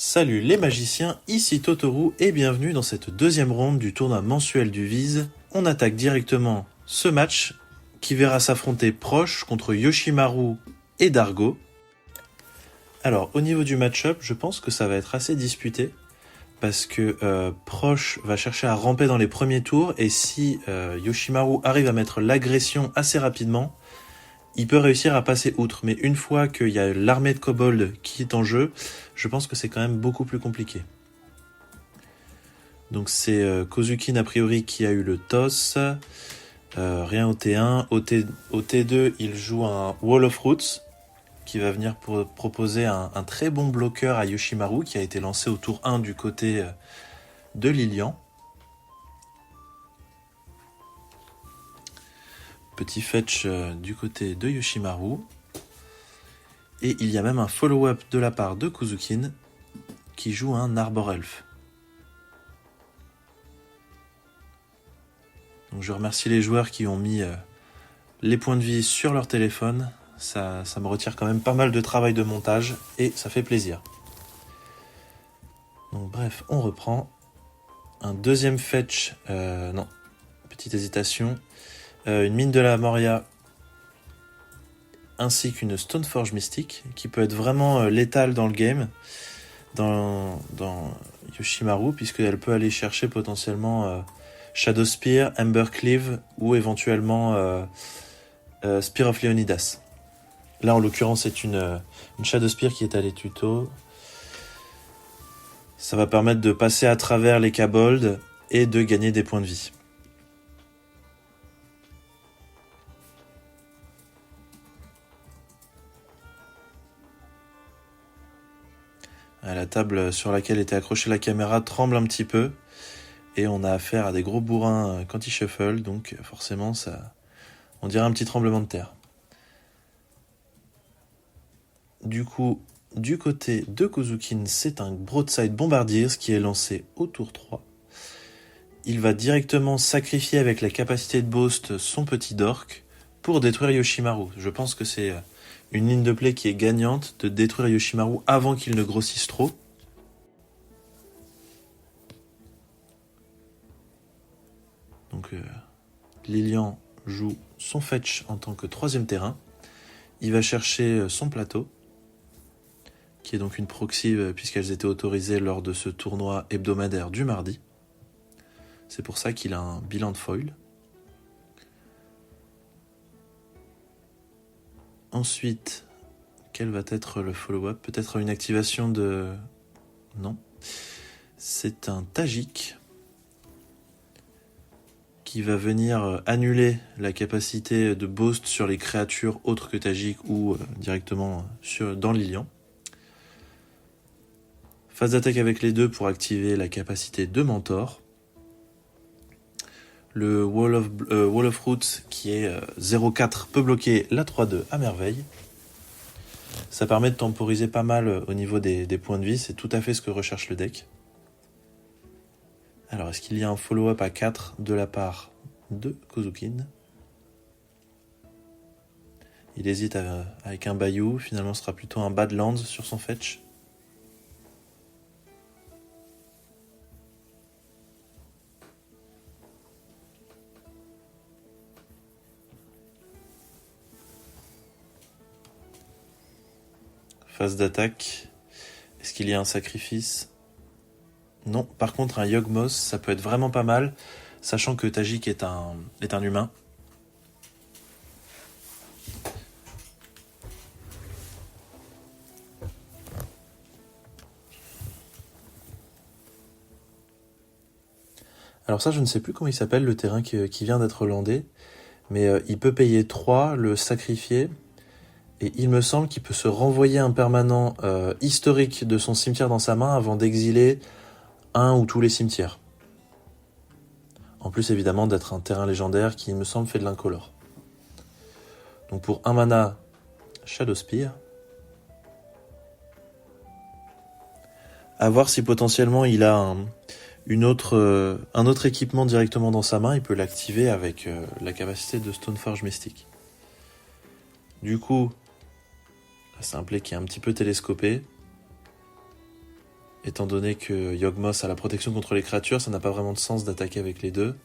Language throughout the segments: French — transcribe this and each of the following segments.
Salut les magiciens, ici Totoru et bienvenue dans cette deuxième ronde du tournoi mensuel du Vise. On attaque directement ce match qui verra s'affronter Proche contre Yoshimaru et Dargo. Alors au niveau du match-up, je pense que ça va être assez disputé parce que Proche va chercher à ramper dans les premiers tours et si Yoshimaru arrive à mettre l'agression assez rapidement, il peut réussir à passer outre, mais une fois qu'il y a l'armée de kobolds qui est en jeu, je pense que c'est quand même beaucoup plus compliqué. Donc c'est Kozukin a priori qui a eu le toss, rien au T1. Au T2, il joue un Wall of Roots qui va venir pour proposer un très bon bloqueur à Yoshimaru qui a été lancé au tour 1 du côté de Lilian. Petit fetch du côté de Yoshimaru. Et il y a même un follow-up de la part de Kozukin qui joue un Arbor Elf. Donc je remercie les joueurs qui ont mis les points de vie sur leur téléphone. Ça me retire quand même pas mal de travail de montage et ça fait plaisir. Donc bref, on reprend. Un deuxième fetch, non, petite hésitation. Une mine de la Moria ainsi qu'une Stoneforge mystique qui peut être vraiment létale dans le game, dans Yoshimaru, puisqu'elle peut aller chercher potentiellement Shadow Spear, Ember Cleave ou éventuellement Spear of Leonidas. Là en l'occurrence c'est une Shadow Spear qui est à les tutos. Ça va permettre de passer à travers les kobolds et de gagner des points de vie. La table sur laquelle était accrochée la caméra tremble un petit peu et on a affaire à des gros bourrins quand ils shuffle, donc forcément ça, on dirait un petit tremblement de terre. Du coup, du côté de Kozukin, c'est un Broadside Bombardiers qui est lancé au tour 3. Il va directement sacrifier avec la capacité de boost son petit dork pour détruire Yoshimaru. Je pense que c'est une ligne de play qui est gagnante de détruire Yoshimaru avant qu'il ne grossisse trop. Donc Lilian joue son fetch en tant que troisième terrain. Il va chercher son plateau, qui est donc une proxy puisqu'elles étaient autorisées lors de ce tournoi hebdomadaire du mardi. C'est pour ça qu'il a un bilan de foil. Ensuite, quel va être le follow-up? Peut-être une activation de... Non. C'est un Tajik qui va venir annuler la capacité de boost sur les créatures autres que Tajik ou directement dans Lilian. Phase d'attaque avec les deux pour activer la capacité de Mentor. Le Wall of Roots qui est 0,4 peut bloquer la 3-2 à merveille. Ça permet de temporiser pas mal au niveau des points de vie, c'est tout à fait ce que recherche le deck. Alors est-ce qu'il y a un follow-up à 4 de la part de Kozukin? Il hésite avec un Bayou, finalement ce sera plutôt un Badlands sur son fetch. Phase d'attaque. Est-ce qu'il y a un sacrifice? Non. Par contre, un Yogmoth, ça peut être vraiment pas mal, sachant que Tajik est un humain. Alors ça, je ne sais plus comment il s'appelle, le terrain qui vient d'être landé, mais il peut payer 3, le sacrifier, et il me semble qu'il peut se renvoyer un permanent historique de son cimetière dans sa main avant d'exiler un ou tous les cimetières. En plus évidemment d'être un terrain légendaire qui, il me semble, fait de l'incolore. Donc pour 1 mana, Shadow Spear. À voir si potentiellement il a un autre équipement directement dans sa main, il peut l'activer avec la capacité de Stoneforge Mystique. Du coup, c'est un play qui est un petit peu télescopé. Étant donné que Yawgmoth a la protection contre les créatures, ça n'a pas vraiment de sens d'attaquer avec les deux.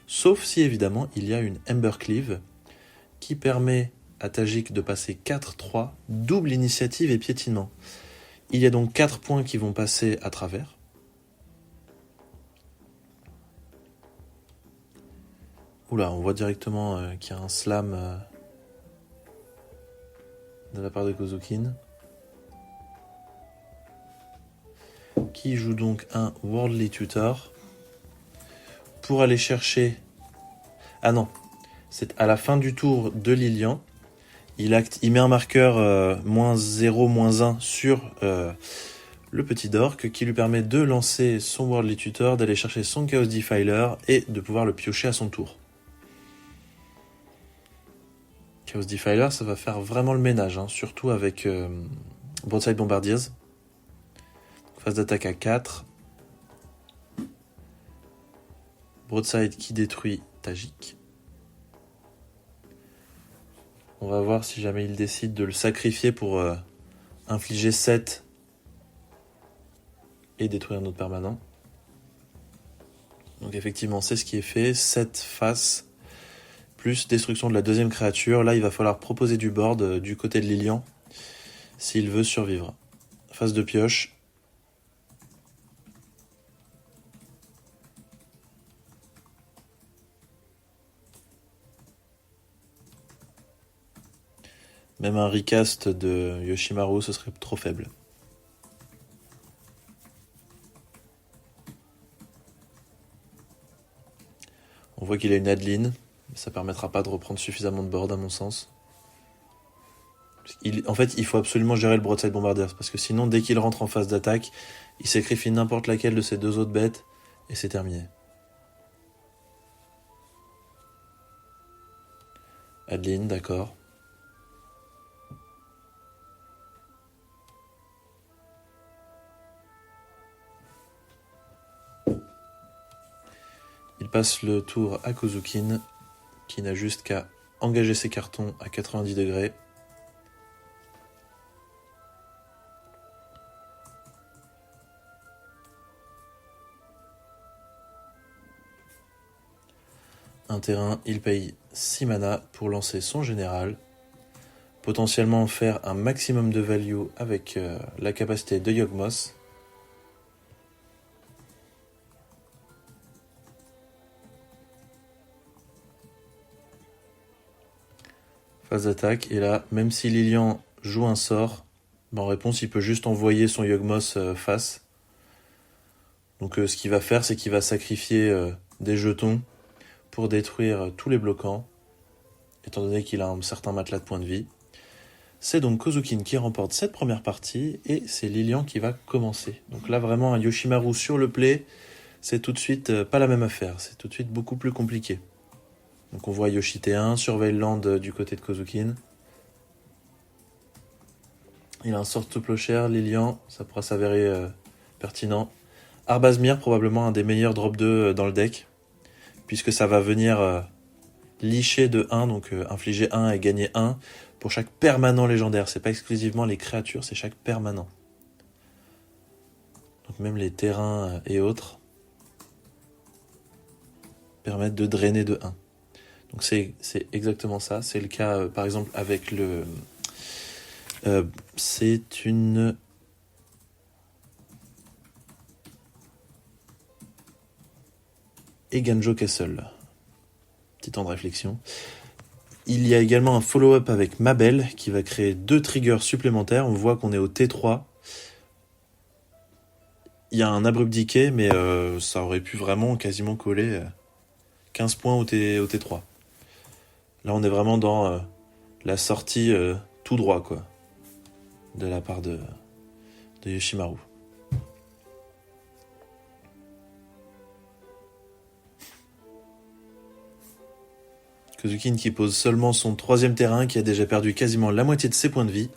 Sauf si évidemment il y a une Embercleave qui permet à Tajik de passer 4-3, double initiative et piétinement. Il y a donc 4 points qui vont passer à travers. Oula, on voit directement qu'il y a un slam de la part de Kozukin. Qui joue donc un Worldly Tutor pour aller chercher... Ah non, c'est à la fin du tour de Lilian. Il met un marqueur -0, -1 sur le petit Dork qui lui permet de lancer son Worldly Tutor, d'aller chercher son Chaos Defiler et de pouvoir le piocher à son tour. Chaos Defiler, ça va faire vraiment le ménage, hein, surtout avec Broadside Bombardiers. Phase d'attaque à 4. Broadside qui détruit Tajik. On va voir si jamais il décide de le sacrifier pour infliger 7 et détruire un autre permanent. Donc effectivement, c'est ce qui est fait. 7 faces, plus destruction de la deuxième créature. Là, il va falloir proposer du board du côté de Lilian s'il veut survivre. Phase de pioche. Même un recast de Yoshimaru, ce serait trop faible. On voit qu'il a une Adeline, mais ça permettra pas de reprendre suffisamment de board à mon sens. En fait, il faut absolument gérer le Broadside Bombardier, parce que sinon, dès qu'il rentre en phase d'attaque, il sacrifie n'importe laquelle de ses deux autres bêtes, et c'est terminé. Adeline, d'accord. Il passe le tour à Kozukin, qui n'a juste qu'à engager ses cartons à 90 degrés. Un terrain, il paye 6 mana pour lancer son général, potentiellement faire un maximum de value avec la capacité de Yawgmoth. Phase d'attaque, et là, même si Lilian joue un sort, en réponse, il peut juste envoyer son Yawgmoth face. Donc ce qu'il va faire, c'est qu'il va sacrifier des jetons pour détruire tous les bloquants, étant donné qu'il a un certain matelas de points de vie. C'est donc Kozukin qui remporte cette première partie, et c'est Lilian qui va commencer. Donc là, vraiment, un Yoshimaru sur le play, c'est tout de suite pas la même affaire, c'est tout de suite beaucoup plus compliqué. Donc on voit Yoshi T1, Surveil Land du côté de Kozukin. Il a un sort to plocher, Lilian, ça pourra s'avérer pertinent. Arbazmir, probablement un des meilleurs drop 2 dans le deck, puisque ça va venir licher de 1, donc infliger 1 et gagner 1 pour chaque permanent légendaire. C'est pas exclusivement les créatures, c'est chaque permanent. Donc même les terrains et autres permettent de drainer de 1. Donc c'est exactement ça. C'est le cas par exemple avec le... c'est une... Eiganjo Castle. Petit temps de réflexion. Il y a également un follow-up avec Mabel qui va créer 2 triggers supplémentaires. On voit qu'on est au T3. Il y a un abrupt decay, mais ça aurait pu vraiment quasiment coller 15 points au T3. Là, on est vraiment dans la sortie tout droit, quoi, de la part de Yoshimaru. Kozukin qui pose seulement son 3e terrain, qui a déjà perdu quasiment la moitié de ses points de vie.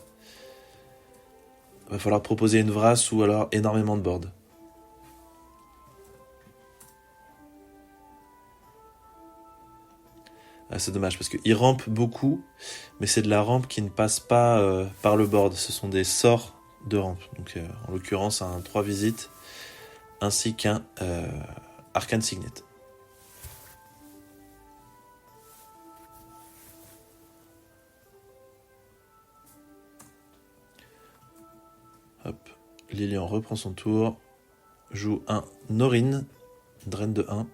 Il va falloir proposer une vrasse ou alors énormément de board. Ah, c'est dommage parce qu'il rampe beaucoup, mais c'est de la rampe qui ne passe pas par le board. Ce sont des sorts 2 rampes. Donc en l'occurrence un 3 visites ainsi qu'un Arcane Signet. Hop, Lilian reprend son tour, joue un Norin, drain de 1.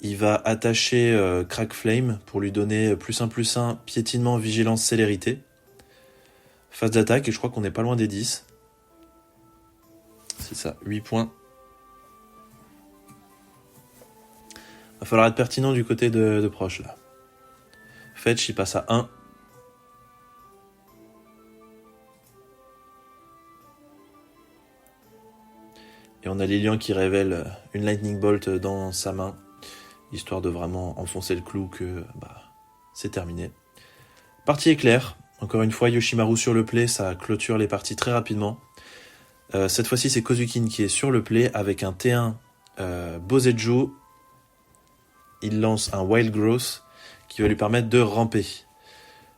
Il va attacher Crack Flame pour lui donner +1/+1, piétinement, vigilance, célérité. Phase d'attaque, et je crois qu'on n'est pas loin des 10. C'est ça, 8 points. Va falloir être pertinent du côté de proche là. Fetch, il passe à 1. Et on a Lilian qui révèle une Lightning Bolt dans sa main, histoire de vraiment enfoncer le clou que c'est terminé. Partie éclair. Encore une fois, Yoshimaru sur le play, ça clôture les parties très rapidement. Cette fois-ci, c'est Kozukin qui est sur le play avec un T1 Boseiju. Il lance un Wild Growth qui va lui permettre de ramper.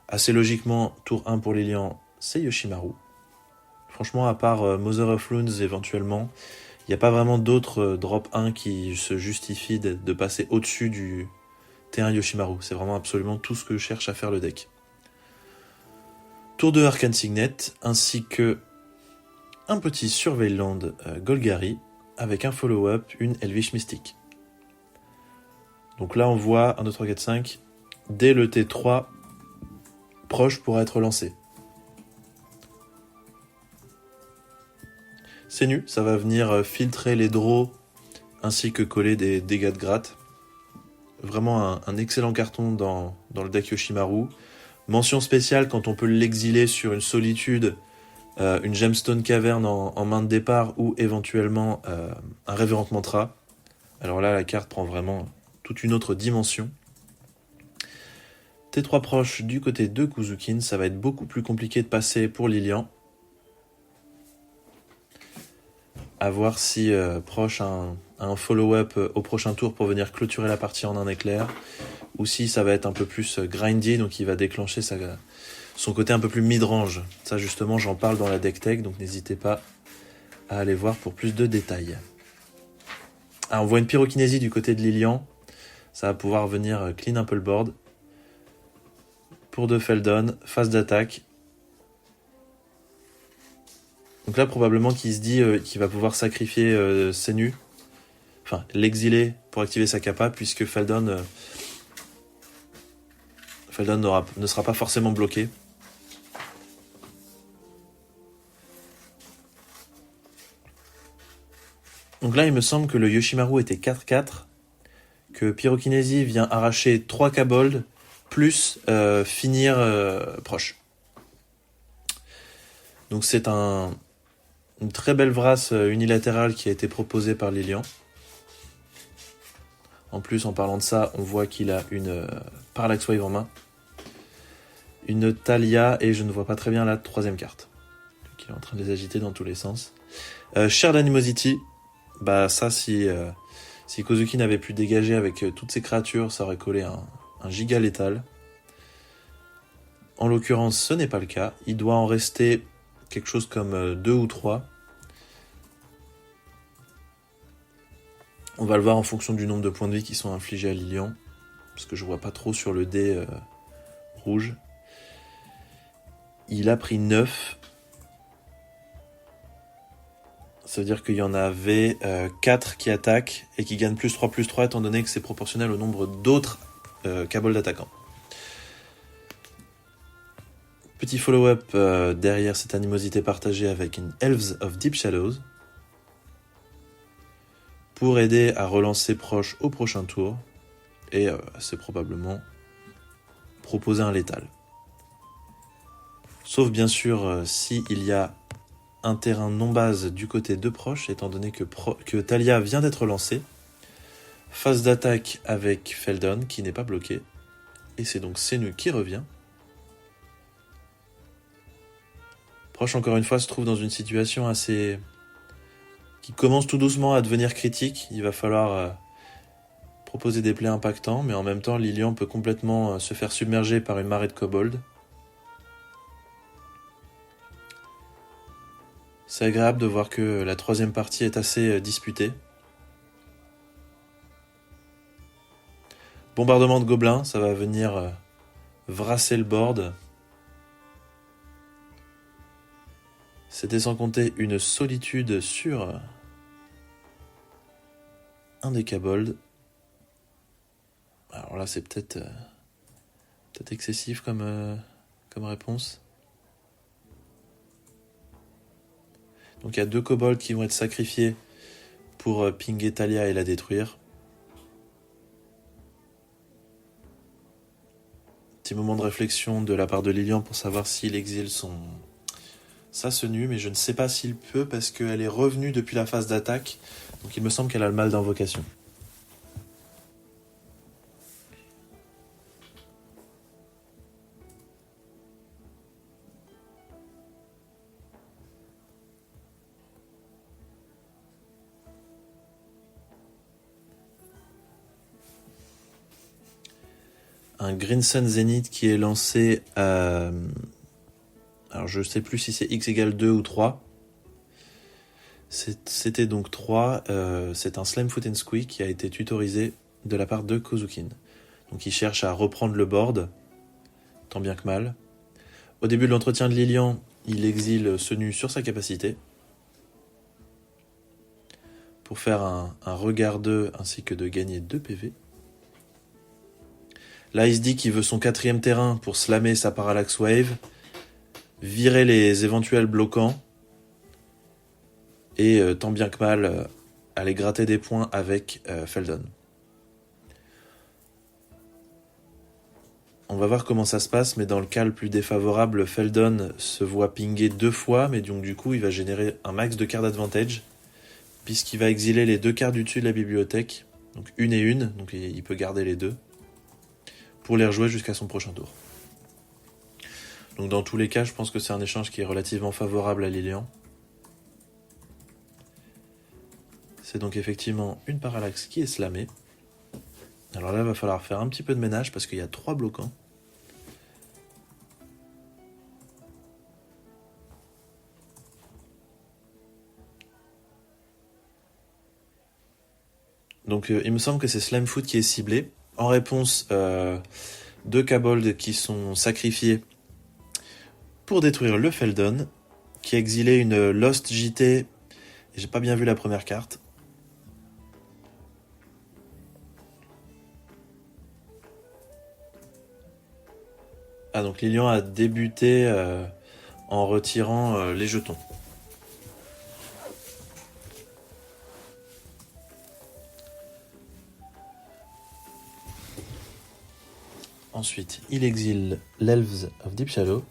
Assez logiquement, tour 1 pour Lilian, c'est Yoshimaru. Franchement, à part Mother of Runes éventuellement, il n'y a pas vraiment d'autres drop 1 qui se justifient de passer au-dessus du T1 Yoshimaru. C'est vraiment absolument tout ce que cherche à faire le deck. Tour 2 Arcane Signet, ainsi que un petit Surveilland Golgari, avec un follow-up, une Elvish Mystique. Donc là on voit 1, 2, 3, 4, 5, dès le T3, proche pour être lancé. C'est nu, ça va venir filtrer les draws, ainsi que coller des dégâts de gratte. Vraiment un excellent carton dans le deck Yoshimaru. Mention spéciale quand on peut l'exiler sur une solitude, une Gemstone Cavern en main de départ ou éventuellement un Révérend Mantra. Alors là, la carte prend vraiment toute une autre dimension. T3 proche du côté de Kuzukin, ça va être beaucoup plus compliqué de passer pour Lilian. À voir si proche a un follow-up au prochain tour pour venir clôturer la partie en un éclair, ou si ça va être un peu plus grindy, donc il va déclencher son côté un peu plus mid-range. Ça justement, j'en parle dans la deck tech, donc n'hésitez pas à aller voir pour plus de détails. On voit une pyrokinésie du côté de Lilian. Ça va pouvoir venir clean un peu le board. Pour de Feldon, phase d'attaque. Donc là, probablement qu'il se dit qu'il va pouvoir sacrifier Senu. Enfin, l'exiler pour activer sa capa, puisque Feldon ne sera pas forcément bloqué. Donc là, il me semble que le Yoshimaru était 4-4, que Pyrokinésie vient arracher 3 Kabold, plus finir proche. Donc c'est une très belle vrasse unilatérale qui a été proposée par Lilian. En plus, en parlant de ça, on voit qu'il a une Parallax Wave en main, une Thalia, et je ne vois pas très bien la troisième carte. Donc il est en train de les agiter dans tous les sens. Shared Animosity, ça, si Kozuki n'avait pu dégager avec toutes ses créatures, ça aurait collé un giga létal. En l'occurrence, ce n'est pas le cas. Il doit en rester quelque chose comme 2 ou 3. On va le voir en fonction du nombre de points de vie qui sont infligés à Lilian, parce que je vois pas trop sur le dé rouge. Il a pris 9. Ça veut dire qu'il y en avait 4 qui attaquent et qui gagnent +3/+3, étant donné que c'est proportionnel au nombre d'autres Kabold d'attaquants. Petit follow-up derrière cette animosité partagée avec une Elves of Deep Shadows, pour aider à relancer proche au prochain tour, et c'est probablement proposer un létal. Sauf bien sûr s'il y a un terrain non base du côté de proche, étant donné que Thalia vient d'être lancée. Phase d'attaque avec Feldon qui n'est pas bloqué, et c'est donc Senu qui revient. Proche, encore une fois, se trouve dans une situation qui commence tout doucement à devenir critique. Il va falloir proposer des plays impactants, mais en même temps, Lilian peut complètement se faire submerger par une marée de kobold. C'est agréable de voir que la troisième partie est assez disputée. Bombardement de gobelins, ça va venir vrasser le board. C'était sans compter une solitude sur un des kobolds. Alors là, c'est peut-être excessif comme réponse. Donc il y a 2 kobolds qui vont être sacrifiés pour pinguer Talia et la détruire. Petit moment de réflexion de la part de Lilian pour savoir s'il exile sa tenue, mais je ne sais pas s'il peut parce qu'elle est revenue depuis la phase d'attaque. Donc il me semble qu'elle a le mal d'invocation. Un Green Sun Zenith qui est lancé à... Alors je sais plus si c'est X égale 2 ou 3. C'était donc 3. C'est un Slime Foot and Squeak qui a été tutorisé de la part de Kozukin. Donc il cherche à reprendre le board, tant bien que mal. Au début de l'entretien de Lilian, il exile Senu sur sa capacité. Pour faire un regard 2 ainsi que de gagner 2 PV. Là, il se dit qu'il veut son 4ème terrain pour slammer sa Parallax Wave, virer les éventuels bloquants, et tant bien que mal, aller gratter des points avec Feldon. On va voir comment ça se passe, mais dans le cas le plus défavorable, Feldon se voit pinguer 2 fois, mais donc du coup, il va générer un max de cartes d'advantage, puisqu'il va exiler les 2 cartes du dessus de la bibliothèque, donc une et une, donc il peut garder les 2. Pour les rejouer jusqu'à son prochain tour. Donc dans tous les cas, je pense que c'est un échange qui est relativement favorable à Lilian. C'est donc effectivement une Parallax qui est slamée. Alors là, il va falloir faire un petit peu de ménage parce qu'il y a 3 bloquants. Donc il me semble que c'est Slime Foot qui est ciblé. En réponse, 2 kobolds qui sont sacrifiés pour détruire le Feldon, qui a exilé une Lost JT, et j'ai pas bien vu la première carte. Ah, donc Lilian a débuté en retirant les jetons. Ensuite, il exile l'Elves of Deep Shadow,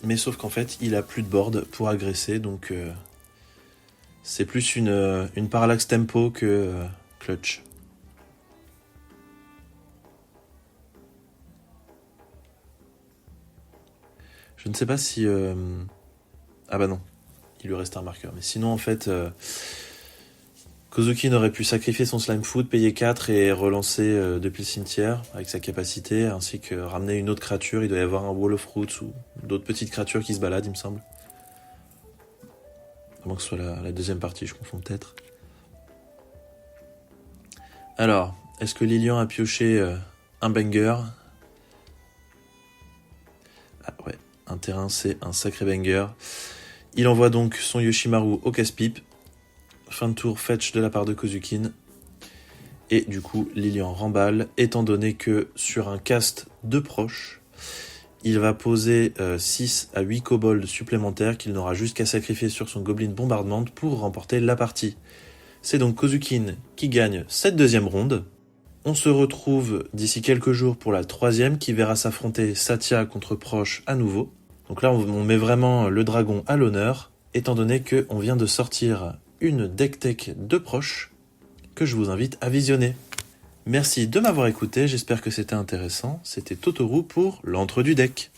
mais sauf qu'en fait, il a plus de board pour agresser, donc c'est plus une Parallax Tempo que Clutch. Je ne sais pas si... Ah bah non, il lui reste un marqueur. Mais sinon, en fait, Kozuki aurait pu sacrifier son Slime Foot, payer 4 et relancer depuis le cimetière avec sa capacité, ainsi que ramener une autre créature. Il doit y avoir un Wall of Roots ou d'autres petites créatures qui se baladent, il me semble. À moins que ce soit la deuxième partie, je confonds peut-être. Alors, est-ce que Lilian a pioché un banger? Ah ouais, un terrain, c'est un sacré banger. Il envoie donc son Yoshimaru au casse-pipe. Fin de tour fetch de la part de Kozukin. Et du coup, Lilian remballe, étant donné que sur un cast de proche, il va poser 6 à 8 kobolds supplémentaires qu'il n'aura juste qu'à sacrifier sur son Goblin Bombardment pour remporter la partie. C'est donc Kozukin qui gagne cette deuxième ronde. On se retrouve d'ici quelques jours pour la troisième qui verra s'affronter Satya contre Proche à nouveau. Donc là, on met vraiment le dragon à l'honneur, étant donné qu'on vient de sortir une deck tech de Proche que je vous invite à visionner. Merci de m'avoir écouté, j'espère que c'était intéressant. C'était Totoru pour l'entre du deck.